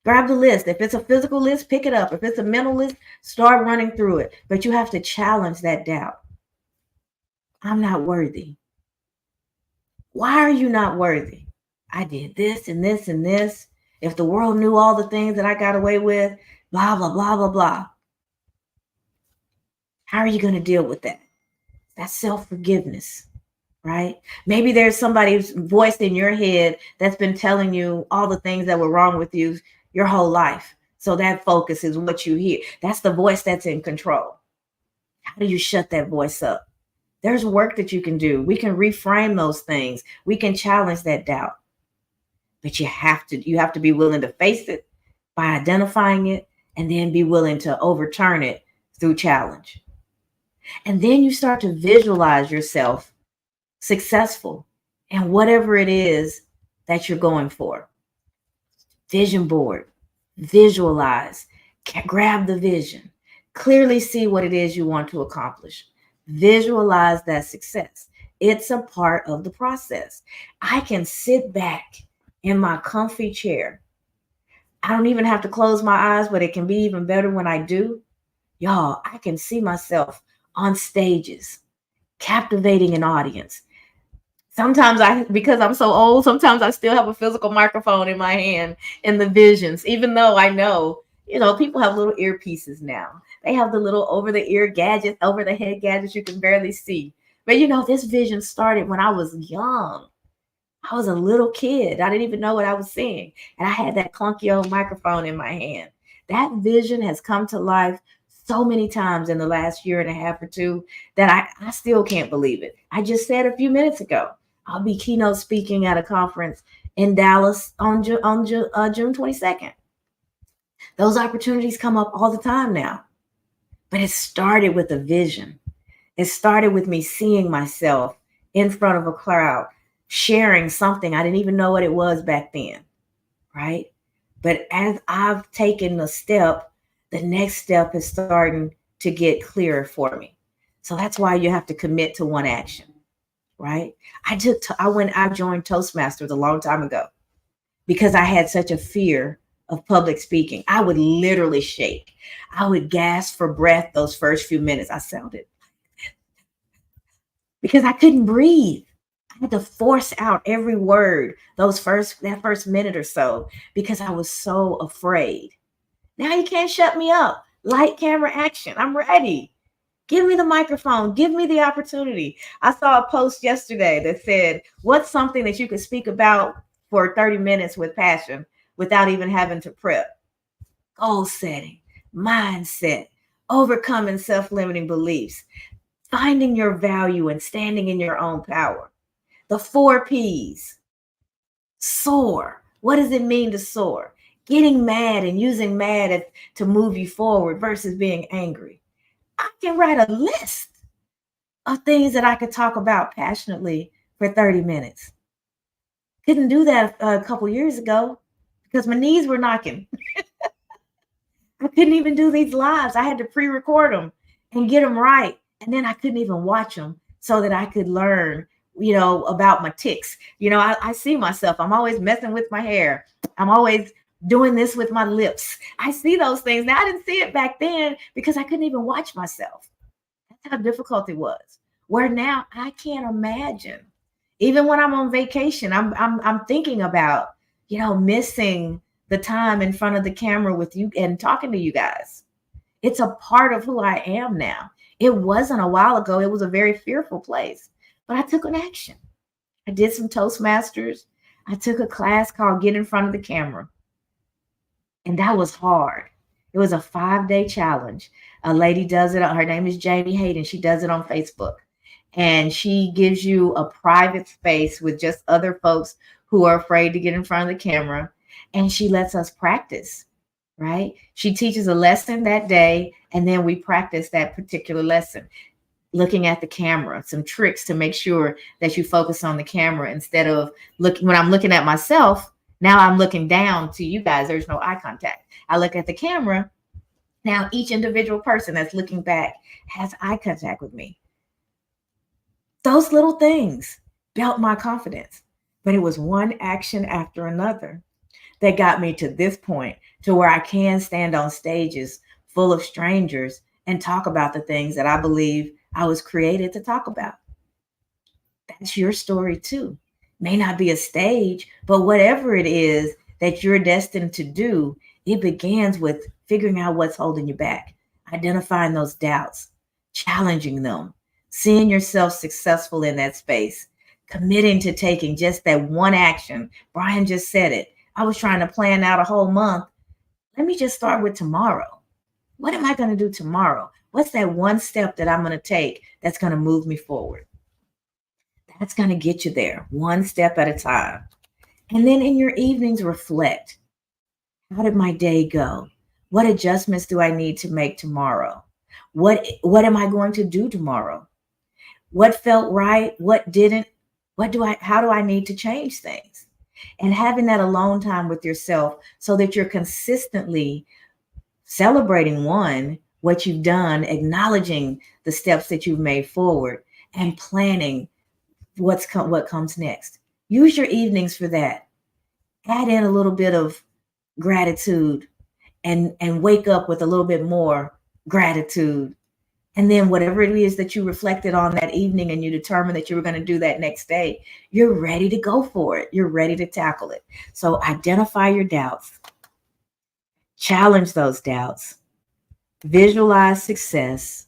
S1: Grab the list. If it's a physical list, pick it up. If it's a mental list, start running through it. But you have to challenge that doubt. I'm not worthy. Why are you not worthy? I did this and this and this. If the world knew all the things that I got away with, blah, blah, blah, blah, blah. How are you going to deal with that? That's self forgiveness, right? Maybe there's somebody's voice in your head that's been telling you all the things that were wrong with you your whole life. So that focus is what you hear. That's the voice that's in control. How do you shut that voice up? There's work that you can do. We can reframe those things. We can challenge that doubt. But you have to be willing to face it by identifying it and then be willing to overturn it through challenge. And then you start to visualize yourself successful in whatever it is that you're going for. Vision board, visualize, grab the vision, clearly see what it is you want to accomplish. Visualize that success. It's a part of the process. I can sit back in my comfy chair. I don't even have to close my eyes, but it can be even better when I do. Y'all, I can see myself on stages, captivating an audience. Sometimes because I'm so old, sometimes I still have a physical microphone in my hand in the visions, even though I know, people have little earpieces now. They have the little over the ear gadgets, over the head gadgets you can barely see. But this vision started when I was young. I was a little kid. I didn't even know what I was seeing. And I had that clunky old microphone in my hand. That vision has come to life so many times in the last year and a half or two that I still can't believe it. I just said a few minutes ago, I'll be keynote speaking at a conference in Dallas on June 22nd. Those opportunities come up all the time now. But it started with a vision. It started with me seeing myself in front of a crowd, sharing something I didn't even know what it was back then, right? But as I've taken the step, the next step is starting to get clearer for me. So that's why you have to commit to one action, right? I joined Toastmasters a long time ago because I had such a fear of public speaking. I would literally shake. I would gasp for breath those first few minutes. I sounded because I couldn't breathe. I had to force out every word that first minute or so because I was so afraid. Now you can't shut me up. Light, camera, action. I'm ready. Give me the microphone. Give me the opportunity. I saw a post yesterday that said, what's something that you could speak about for 30 minutes with passion without even having to prep? Goal setting, mindset, overcoming self-limiting beliefs, finding your value and standing in your own power. The 4 P's. Soar. What does it mean to soar? Getting mad and using to move you forward versus being angry. I can write a list of things that I could talk about passionately for 30 minutes. Couldn't do that a couple years ago because my knees were knocking. I couldn't even do these lives. I had to pre-record them and get them right. And then I couldn't even watch them so that I could learn, about my tics. I see myself. I'm always messing with my hair. I'm always doing this with my lips. I see those things. Now I didn't see it back then because I couldn't even watch myself. That's how difficult it was. Where now I can't imagine. Even when I'm on vacation, I'm thinking about, missing the time in front of the camera with you and talking to you guys. It's a part of who I am now. It wasn't a while ago. It was a very fearful place, but I took an action. I did some Toastmasters. I took a class called Get in Front of the Camera. And that was hard. It was a 5-day challenge. A lady does it. Her name is Jamie Hayden. She does it on Facebook. And she gives you a private space with just other folks who are afraid to get in front of the camera. And she lets us practice, right? She teaches a lesson that day, and then we practice that particular lesson, looking at the camera, some tricks to make sure that you focus on the camera instead of when I'm looking at myself. Now I'm looking down to you guys. There's no eye contact. I look at the camera. Now each individual person that's looking back has eye contact with me. Those little things built my confidence, but it was one action after another that got me to this point to where I can stand on stages full of strangers and talk about the things that I believe I was created to talk about. That's your story too. May not be a stage, but whatever it is that you're destined to do, it begins with figuring out what's holding you back, identifying those doubts, challenging them, seeing yourself successful in that space, committing to taking just that one action. Brian just said it. I was trying to plan out a whole month. Let me just start with tomorrow. What am I going to do tomorrow? What's that one step that I'm going to take that's going to move me forward? That's going to get you there, one step at a time. And then in your evenings, reflect. How did my day go? What adjustments do I need to make tomorrow? What am I going to do tomorrow? What felt right? What didn't? How do I need to change things? And having that alone time with yourself so that you're consistently celebrating one, what you've done, acknowledging the steps that you've made forward, and planning what comes next. Use your evenings for that. Add in a little bit of gratitude, and wake up with a little bit more gratitude. And then whatever it is that you reflected on that evening and you determined that you were going to do that next day, you're ready to go for it. You're ready to tackle it. So identify your doubts, challenge those doubts, visualize success,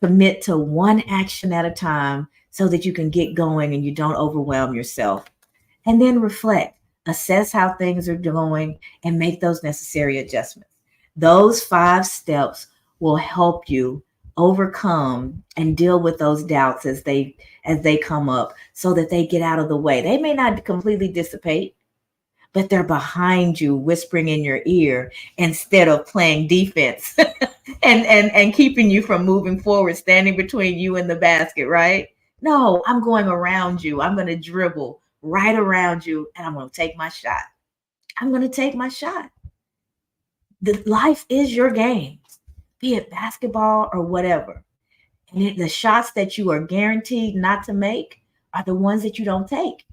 S1: commit to one action at a time so that you can get going and you don't overwhelm yourself. And then reflect, assess how things are going, and make those necessary adjustments. Those 5 steps will help you overcome and deal with those doubts as they come up, so that they get out of the way. They may not completely dissipate, but they're behind you, whispering in your ear instead of playing defense and keeping you from moving forward, standing between you and the basket, right? No, I'm going around you. I'm going to dribble right around you, and I'm going to take my shot. I'm going to take my shot. The life is your game, be it basketball or whatever. And the shots that you are guaranteed not to make are the ones that you don't take.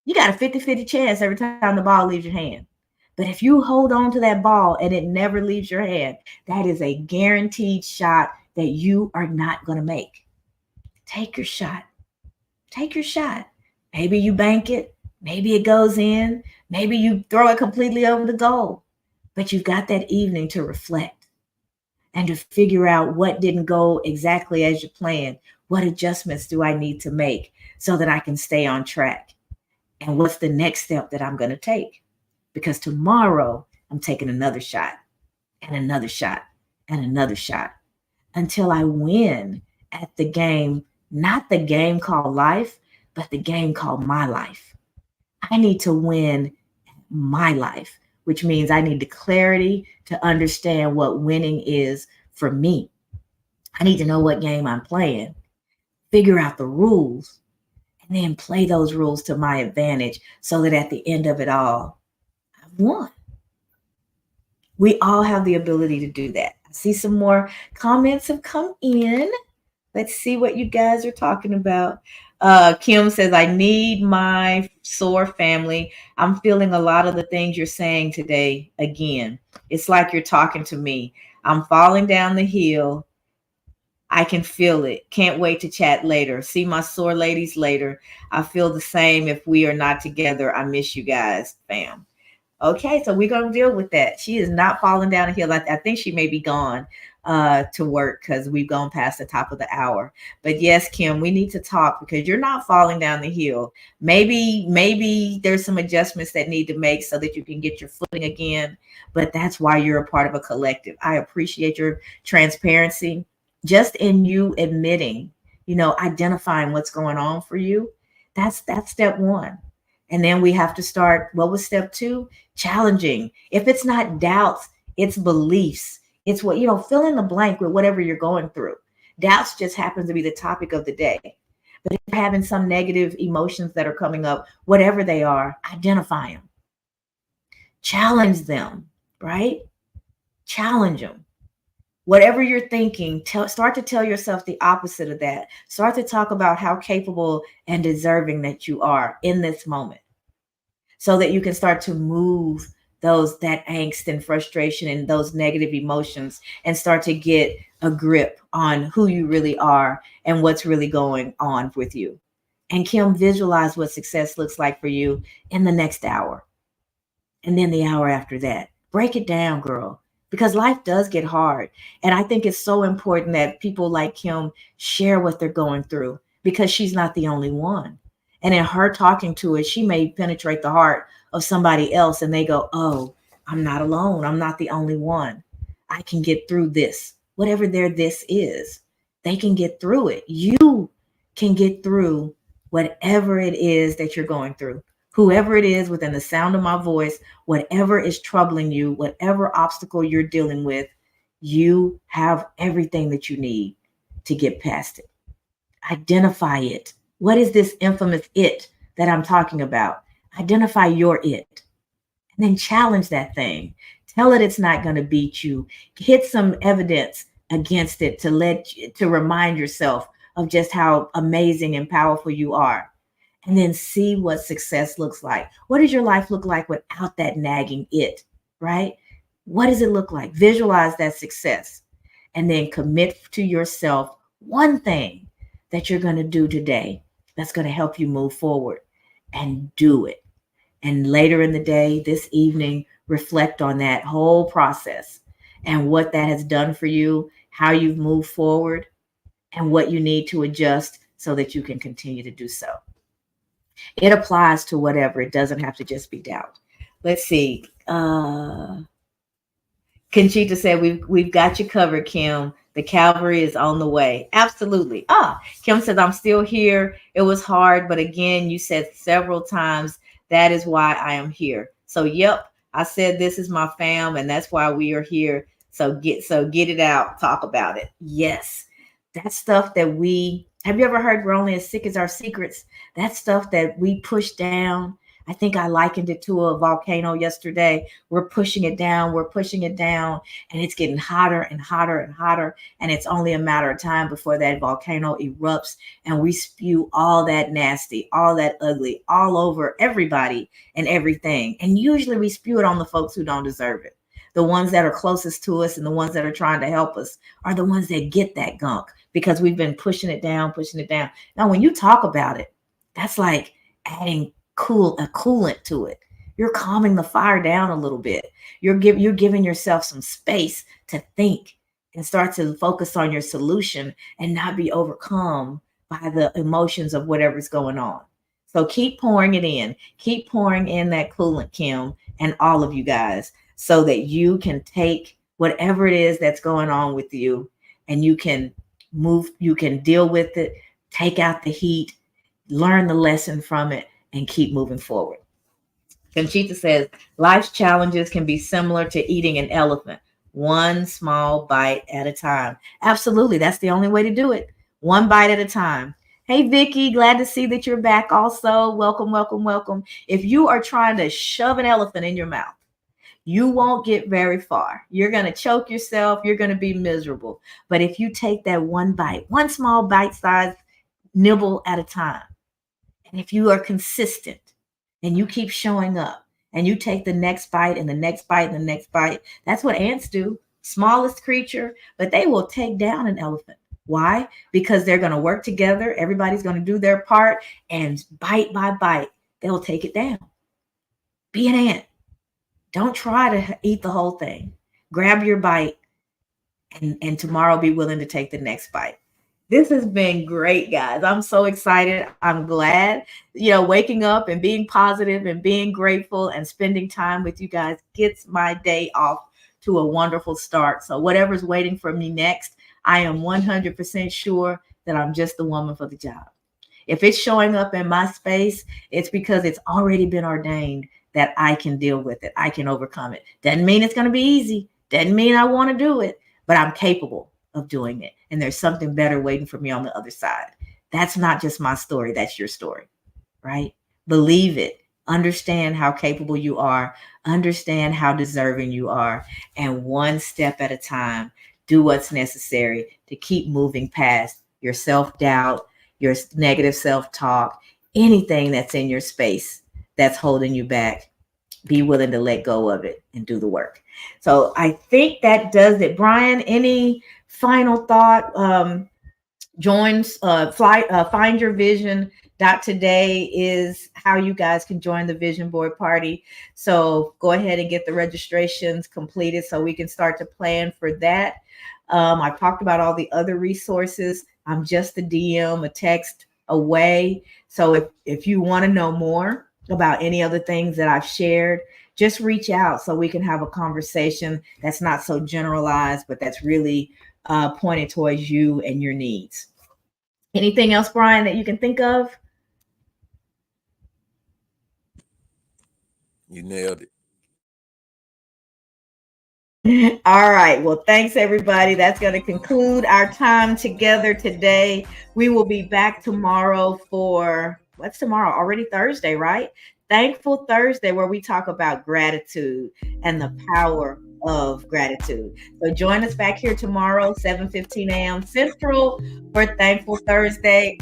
S1: You got a 50-50 chance every time the ball leaves your hand. But if you hold on to that ball and it never leaves your hand, that is a guaranteed shot that you are not going to make. Take your shot. Take your shot. Maybe you bank it. Maybe it goes in. Maybe you throw it completely over the goal. But you've got that evening to reflect and to figure out what didn't go exactly as you planned. What adjustments do I need to make so that I can stay on track? And what's the next step that I'm going to take? Because tomorrow I'm taking another shot and another shot and another shot until I win at the game, not the game called life, but the game called my life. I need to win my life, which means I need the clarity to understand what winning is for me. I need to know what game I'm playing, figure out the rules, and then play those rules to my advantage so that at the end of it all, I've won. We all have the ability to do that. I see some more comments have come in. Let's see what you guys are talking about. Kim says, I need my SOAR family. I'm feeling a lot of the things you're saying today again. It's like you're talking to me. I'm falling down the hill. I can feel it. Can't wait to chat later. See my SOAR ladies later. I feel the same if we are not together. I miss you guys, fam. Okay, so we're going to deal with that. She is not falling down a hill. I think she may be gone to work because we've gone past the top of the hour. But yes, Kim, we need to talk because you're not falling down the hill. Maybe there's some adjustments that need to make so that you can get your footing again. But that's why you're a part of a collective. I appreciate your transparency. Just in you admitting, identifying what's going on for you. That's step one. And then we have to start, what was step 2? Challenging. If it's not doubts, it's beliefs. It's fill in the blank with whatever you're going through. Doubts just happens to be the topic of the day. But if you're having some negative emotions that are coming up, whatever they are, identify them. Challenge them, right? Challenge them. Whatever you're thinking, start to tell yourself the opposite of that. Start to talk about how capable and deserving that you are in this moment, so that you can start to move that angst and frustration and those negative emotions and start to get a grip on who you really are and what's really going on with you. And Kim, visualize what success looks like for you in the next hour and then the hour after that. Break it down, girl, because life does get hard. And I think it's so important that people like Kim share what they're going through, because she's not the only one. And in her talking to it, she may penetrate the heart of somebody else and they go, oh, I'm not alone. I'm not the only one. I can get through this. Whatever their this is, they can get through it. You can get through whatever it is that you're going through. Whoever it is within the sound of my voice, whatever is troubling you, whatever obstacle you're dealing with, you have everything that you need to get past it. Identify it. What is this infamous it that I'm talking about? Identify your it. And then challenge that thing. Tell it it's not going to beat you. Hit some evidence against it to remind yourself of just how amazing and powerful you are. And then see what success looks like. What does your life look like without that nagging it, right? What does it look like? Visualize that success and then commit to yourself one thing that you're going to do today that's going to help you move forward, and do it. And later in the day, this evening, reflect on that whole process and what that has done for you, how you've moved forward, and what you need to adjust so that you can continue to do so. It applies to whatever, it doesn't have to just be doubt. Let's see. Conchita said, we've got you covered, Kim. The cavalry is on the way. Absolutely. Kim says, I'm still here. It was hard, but again, you said several times, that is why I am here. So yep, I said this is my fam, and that's why we are here. So get it out, talk about it. Yes. That stuff that we have you ever heard we're only as sick as our secrets? That stuff that we push down. I think I likened it to a volcano yesterday. We're pushing it down, and it's getting hotter and hotter and hotter. And it's only a matter of time before that volcano erupts and we spew all that nasty, all that ugly, all over everybody and everything. And usually we spew it on the folks who don't deserve it. The ones that are closest to us and the ones that are trying to help us are the ones that get that gunk because we've been pushing it down, pushing it down. Now, when you talk about it, that's like adding a coolant to it. You're calming the fire down a little bit. You're giving yourself some space to think and start to focus on your solution and not be overcome by the emotions of whatever's going on. So keep pouring it in. Keep pouring in that coolant, Kim, and all of you guys, so that you can take whatever it is that's going on with you and you can deal with it, take out the heat, learn the lesson from it, and keep moving forward. Conchita says, life's challenges can be similar to eating an elephant, one small bite at a time. Absolutely. That's the only way to do it. One bite at a time. Hey, Vicky, glad to see that you're back also. Welcome, welcome, welcome. If you are trying to shove an elephant in your mouth, you won't get very far. You're going to choke yourself. You're going to be miserable. But if you take that one bite, one small bite-sized nibble at a time, and if you are consistent and you keep showing up and you take the next bite and the next bite and the next bite, that's what ants do. Smallest creature, but they will take down an elephant. Why? Because they're going to work together. Everybody's going to do their part, and bite by bite, they'll take it down. Be an ant. Don't try to eat the whole thing. Grab your bite and tomorrow be willing to take the next bite. This has been great, guys. I'm so excited. I'm glad, waking up and being positive and being grateful and spending time with you guys gets my day off to a wonderful start. So whatever's waiting for me next, I am 100% sure that I'm just the woman for the job. If it's showing up in my space, it's because it's already been ordained that I can deal with it. I can overcome it. Doesn't mean it's going to be easy. Doesn't mean I want to do it, but I'm capable of doing it. And there's something better waiting for me on the other side. That's not just my story. That's your story, right? Believe it. Understand how capable you are. Understand how deserving you are. And one step at a time, do what's necessary to keep moving past your self-doubt, your negative self-talk, anything that's in your space that's holding you back. Be willing to let go of it and do the work. So I think that does it. Brian, any final thought? Find your vision. Today is how you guys can join the vision board party. So go ahead and get the registrations completed so we can start to plan for that. I've talked about all the other resources. I'm just a DM, a text away. So if you want to know more about any other things that I've shared, just reach out so we can have a conversation that's not so generalized, but that's really pointed towards you and your needs. Anything else, Brian, that you can think of?
S2: You nailed it.
S1: All right. Well, thanks, everybody. That's going to conclude our time together today. We will be back tomorrow for what's tomorrow? Already Thursday, right? Thankful Thursday, where we talk about gratitude and the power of gratitude. So join us back here tomorrow, 7:15 a.m. Central for Thankful Thursday.